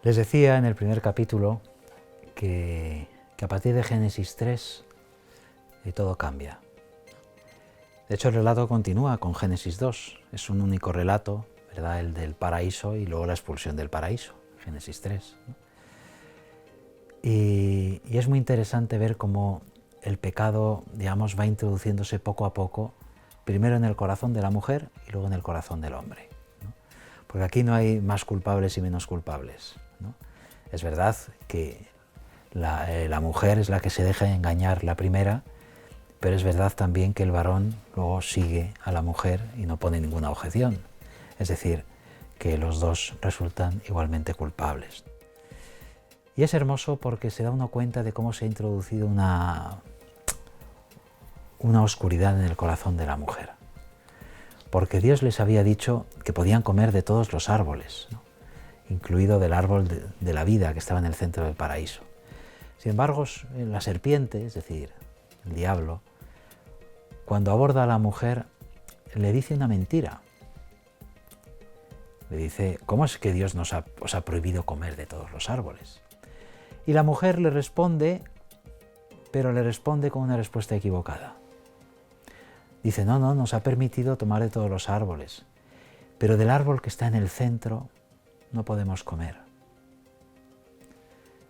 Les decía en el primer capítulo que a partir de Génesis 3 todo cambia. De hecho, el relato continúa con Génesis 2. Es un único relato, ¿verdad? El del paraíso y luego la expulsión del paraíso, Génesis 3, ¿no? Y es muy interesante ver cómo el pecado, digamos, va introduciéndose poco a poco, primero en el corazón de la mujer y luego en el corazón del hombre, ¿no? Porque aquí no hay más culpables y menos culpables, ¿no? Es verdad que la mujer es la que se deja engañar la primera, pero es verdad también que el varón luego sigue a la mujer y no pone ninguna objeción. Es decir, que los dos resultan igualmente culpables. Y es hermoso porque se da uno cuenta de cómo se ha introducido una oscuridad en el corazón de la mujer. Porque Dios les había dicho que podían comer de todos los árboles, ¿no? Incluido del árbol de la vida que estaba en el centro del paraíso. Sin embargo, la serpiente, es decir, el diablo, cuando aborda a la mujer, le dice una mentira. Le dice, ¿cómo es que Dios os ha prohibido comer de todos los árboles? Y la mujer le responde, pero le responde con una respuesta equivocada. Dice, no, nos ha permitido tomar de todos los árboles, pero del árbol que está en el centro no podemos comer.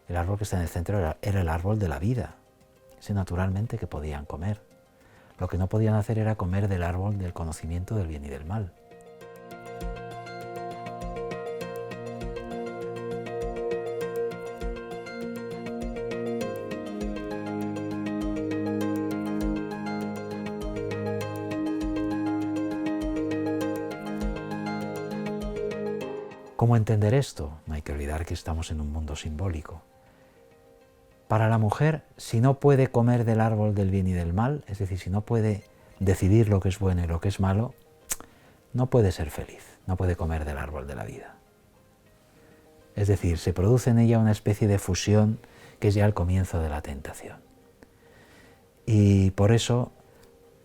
El árbol que está en el centro era el árbol de la vida, ese naturalmente que podían comer. Lo que no podían hacer era comer del árbol del conocimiento del bien y del mal. ¿Cómo entender esto? No hay que olvidar que estamos en un mundo simbólico. Para la mujer, si no puede comer del árbol del bien y del mal, es decir, si no puede decidir lo que es bueno y lo que es malo, no puede ser feliz, no puede comer del árbol de la vida. Es decir, se produce en ella una especie de fusión que es ya el comienzo de la tentación. Y por eso,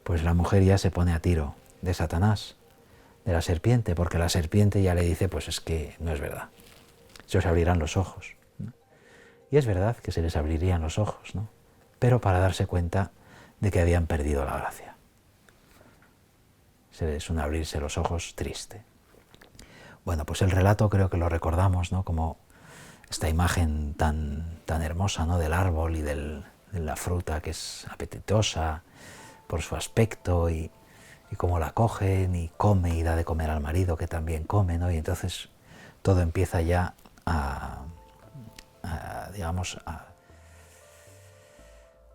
pues la mujer ya se pone a tiro de Satanás, de la serpiente, porque la serpiente ya le dice, pues es que no es verdad, se os abrirán los ojos, ¿no? Y es verdad que se les abrirían los ojos, ¿no? Pero para darse cuenta de que habían perdido la gracia. Es un abrirse los ojos triste. Bueno, pues el relato creo que lo recordamos, ¿no? Como esta imagen tan hermosa, ¿no? Del árbol y de la fruta que es apetitosa por su aspecto y cómo la cogen y come y da de comer al marido que también come, ¿no? Y entonces todo empieza ya a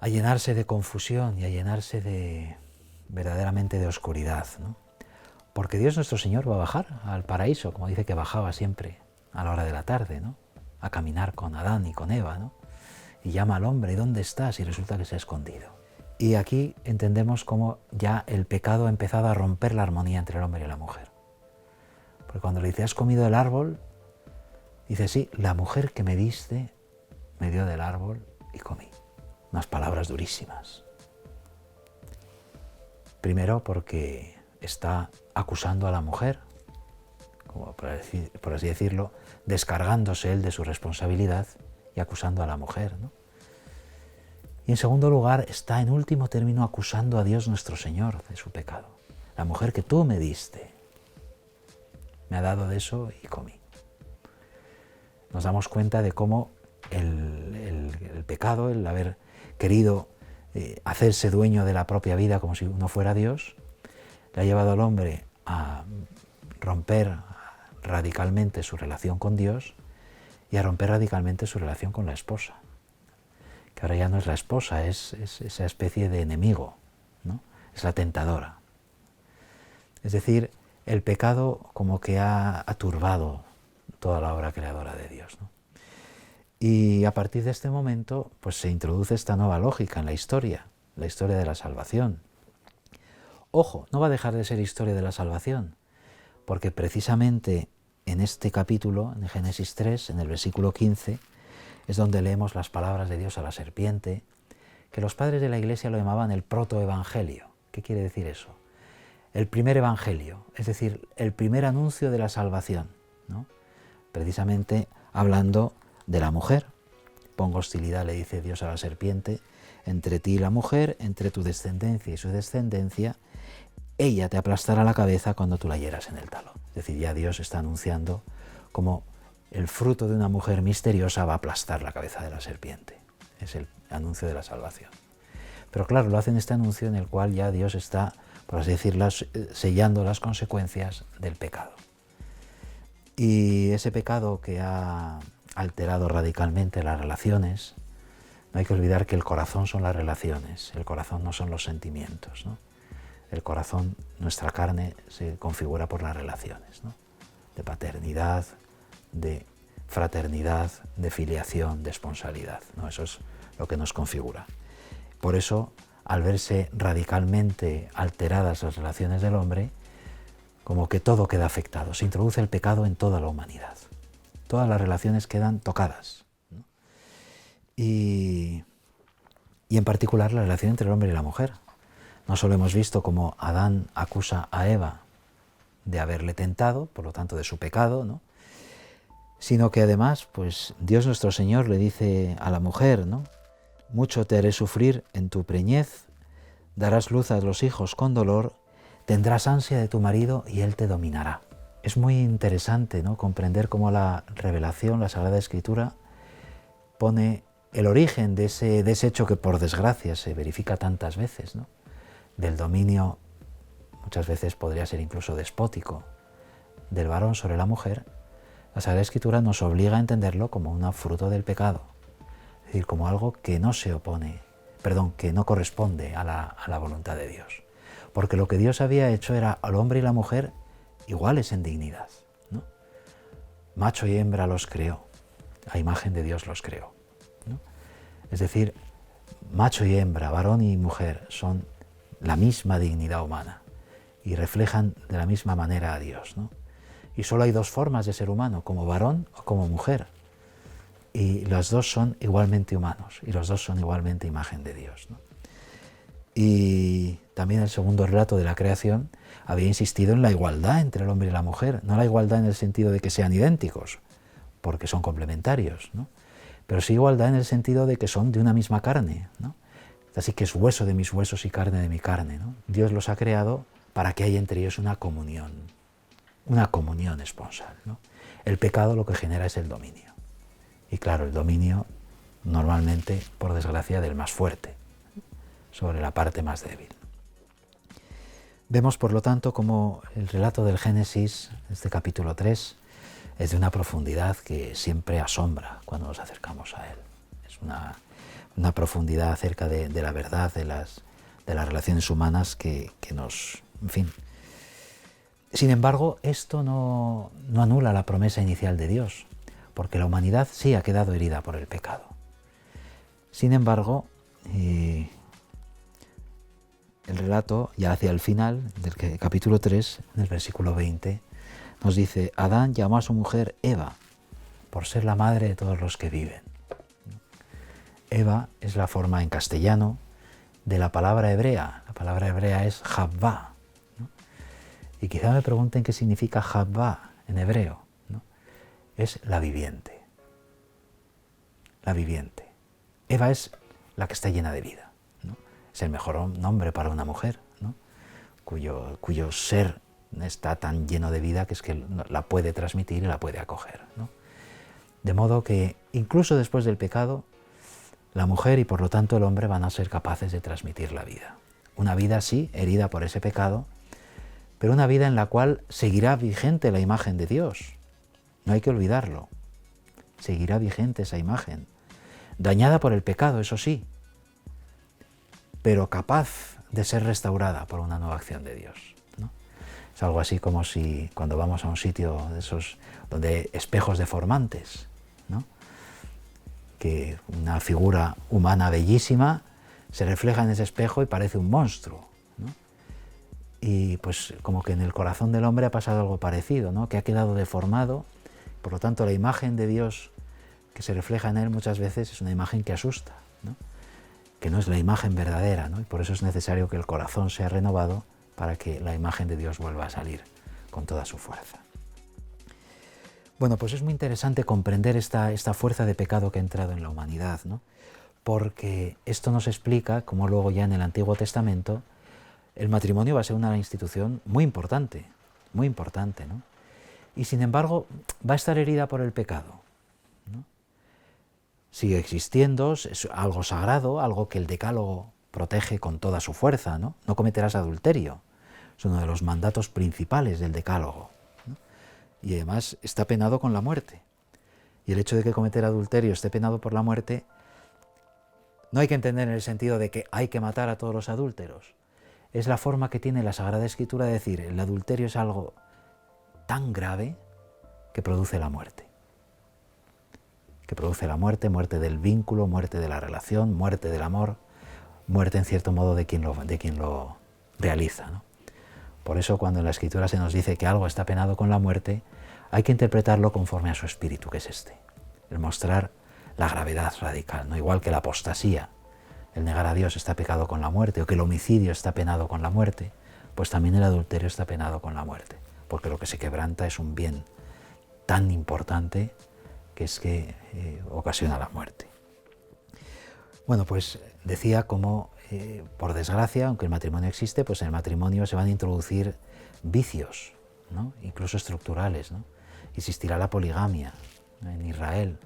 llenarse de confusión y a llenarse verdaderamente de oscuridad, ¿no? Porque Dios nuestro Señor va a bajar al paraíso, como dice que bajaba siempre a la hora de la tarde, ¿no? A caminar con Adán y con Eva, ¿no? Y llama al hombre, ¿y dónde estás? Y resulta que se ha escondido. Y aquí entendemos cómo ya el pecado ha empezado a romper la armonía entre el hombre y la mujer. Porque cuando le dice, ¿has comido del árbol? Dice, sí, la mujer que me diste me dio del árbol y comí. Unas palabras durísimas. Primero porque está acusando a la mujer, como por así decirlo, descargándose él de su responsabilidad y acusando a la mujer, ¿no? Y en segundo lugar, está en último término acusando a Dios nuestro Señor de su pecado. La mujer que tú me diste, me ha dado de eso y comí. Nos damos cuenta de cómo el pecado, el haber querido hacerse dueño de la propia vida como si uno fuera Dios, le ha llevado al hombre a romper radicalmente su relación con Dios y a romper radicalmente su relación con la esposa. Que ahora ya no es la esposa, es esa especie de enemigo, ¿no? Es la tentadora. Es decir, el pecado como que ha turbado toda la obra creadora de Dios, ¿no? Y a partir de este momento, pues se introduce esta nueva lógica en la historia de la salvación. Ojo, no va a dejar de ser historia de la salvación, porque precisamente en este capítulo, en Génesis 3, en el versículo 15, es donde leemos las palabras de Dios a la serpiente, que los padres de la Iglesia lo llamaban el protoevangelio. ¿Qué quiere decir eso? El primer evangelio, es decir, el primer anuncio de la salvación, ¿no? Precisamente hablando de la mujer. Pongo hostilidad, le dice Dios a la serpiente, entre ti y la mujer, entre tu descendencia y su descendencia, ella te aplastará la cabeza cuando tú la hieras en el talón. Es decir, ya Dios está anunciando cómo el fruto de una mujer misteriosa va a aplastar la cabeza de la serpiente. Es el anuncio de la salvación. Pero claro, lo hace en este anuncio en el cual ya Dios está, por así decirlo, sellando las consecuencias del pecado. Y ese pecado que ha alterado radicalmente las relaciones, no hay que olvidar que el corazón son las relaciones, el corazón no son los sentimientos, ¿no? El corazón, nuestra carne, se configura por las relaciones, ¿no? De paternidad, de fraternidad, de filiación, de esponsalidad, ¿no? Eso es lo que nos configura. Por eso, al verse radicalmente alteradas las relaciones del hombre, como que todo queda afectado, se introduce el pecado en toda la humanidad. Todas las relaciones quedan tocadas, ¿no? Y en particular la relación entre el hombre y la mujer. No solo hemos visto cómo Adán acusa a Eva de haberle tentado, por lo tanto de su pecado, ¿no? Sino que además, pues Dios nuestro Señor le dice a la mujer, ¿no? Mucho te haré sufrir en tu preñez, darás luz a los hijos con dolor, tendrás ansia de tu marido y él te dominará. Es muy interesante, ¿no?, comprender cómo la revelación, la Sagrada Escritura, pone el origen de ese hecho que por desgracia se verifica tantas veces, ¿no?, del dominio, muchas veces podría ser incluso despótico, del varón sobre la mujer. La Sagrada Escritura nos obliga a entenderlo como un fruto del pecado, es decir, como algo que no se opone, que no corresponde a la voluntad de Dios. Porque lo que Dios había hecho era al hombre y la mujer iguales en dignidad, ¿no? Macho y hembra los creó, a imagen de Dios los creó, ¿no? Es decir, macho y hembra, varón y mujer, son la misma dignidad humana y reflejan de la misma manera a Dios, ¿no? Y solo hay dos formas de ser humano, como varón o como mujer. Y los dos son igualmente humanos y los dos son igualmente imagen de Dios, ¿no? Y también el segundo relato de la creación había insistido en la igualdad entre el hombre y la mujer, no la igualdad en el sentido de que sean idénticos, porque son complementarios, ¿no?, pero sí igualdad en el sentido de que son de una misma carne, ¿no? Así que es hueso de mis huesos y carne de mi carne, ¿no? Dios los ha creado para que haya entre ellos una comunión esponsal, ¿no? El pecado lo que genera es el dominio. Y claro, el dominio normalmente, por desgracia, del más fuerte sobre la parte más débil. Vemos, por lo tanto, como el relato del Génesis, este capítulo 3, es de una profundidad que siempre asombra cuando nos acercamos a él. Es una profundidad acerca de la verdad, de las relaciones humanas que nos... En fin. Sin embargo, esto no anula la promesa inicial de Dios, porque la humanidad sí ha quedado herida por el pecado. Sin embargo, el relato, ya hacia el final del capítulo 3, en el versículo 20, nos dice: Adán llamó a su mujer Eva, por ser la madre de todos los que viven. Eva es la forma en castellano de la palabra hebrea. La palabra hebrea es Javá, ¿no? Y quizá me pregunten qué significa Javá en hebreo, ¿no? Es la viviente. La viviente. Eva es la que está llena de vida, ¿no? Es el mejor nombre para una mujer, ¿no?, cuyo ser está tan lleno de vida que es que la puede transmitir y la puede acoger, ¿no? De modo que incluso después del pecado, la mujer y por lo tanto el hombre van a ser capaces de transmitir la vida. Una vida sí, herida por ese pecado, pero una vida en la cual seguirá vigente la imagen de Dios. No hay que olvidarlo. Seguirá vigente esa imagen. Dañada por el pecado, eso sí, pero capaz de ser restaurada por una nueva acción de Dios, ¿no? Es algo así como si cuando vamos a un sitio de esos donde hay espejos deformantes, ¿no?, que una figura humana bellísima se refleja en ese espejo y parece un monstruo, ¿no? Y pues como que en el corazón del hombre ha pasado algo parecido, ¿no?, que ha quedado deformado. Por lo tanto, la imagen de Dios que se refleja en él muchas veces es una imagen que asusta, ¿no?, que no es la imagen verdadera, ¿no? Y por eso es necesario que el corazón sea renovado para que la imagen de Dios vuelva a salir con toda su fuerza. Bueno, pues es muy interesante comprender esta fuerza de pecado que ha entrado en la humanidad, ¿no? Porque esto nos explica cómo luego ya en el Antiguo Testamento el matrimonio va a ser una institución muy importante, ¿no? Y sin embargo va a estar herida por el pecado, ¿no? Sigue existiendo, es algo sagrado, algo que el Decálogo protege con toda su fuerza, ¿no? No cometerás adulterio, es uno de los mandatos principales del Decálogo, ¿no? Y además está penado con la muerte. Y el hecho de que cometer adulterio esté penado por la muerte no hay que entender en el sentido de que hay que matar a todos los adúlteros. Es la forma que tiene la Sagrada Escritura de decir, el adulterio es algo tan grave que produce la muerte. Que produce la muerte, muerte del vínculo, muerte de la relación, muerte del amor, muerte en cierto modo de quien lo realiza, ¿no? Por eso cuando en la Escritura se nos dice que algo está penado con la muerte, hay que interpretarlo conforme a su espíritu, que es este. El mostrar la gravedad radical, ¿no? Igual que la apostasía, el negar a Dios está pecado con la muerte, o que el homicidio está penado con la muerte, pues también el adulterio está penado con la muerte, porque lo que se quebranta es un bien tan importante que es que ocasiona la muerte. Bueno, pues decía cómo, por desgracia, aunque el matrimonio existe, pues en el matrimonio se van a introducir vicios, ¿no? Incluso estructurales, ¿no? Existirá la poligamia, ¿no?, en Israel,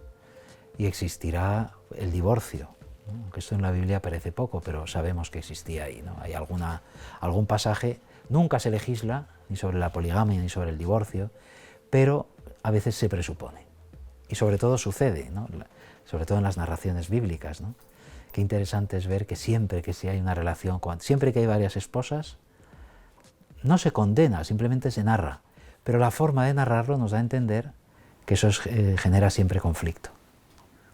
y existirá el divorcio, ¿no? Aunque esto en la Biblia aparece poco, pero sabemos que existía ahí, ¿no? Hay algún pasaje, nunca se legisla ni sobre la poligamia ni sobre el divorcio, pero a veces se presupone. Y sobre todo sucede, ¿no? Sobre todo en las narraciones bíblicas, ¿no? Qué interesante es ver que siempre que si hay una relación, siempre que hay varias esposas, no se condena, simplemente se narra. Pero la forma de narrarlo nos da a entender que eso genera siempre conflicto,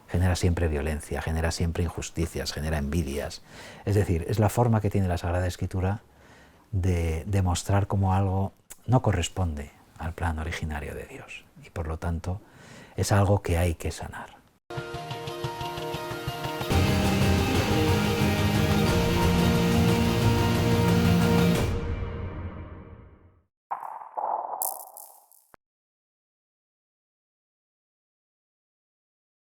genera siempre violencia, genera siempre injusticias, genera envidias. Es decir, es la forma que tiene la Sagrada Escritura de demostrar cómo algo no corresponde al plan originario de Dios. Y por lo tanto es algo que hay que sanar.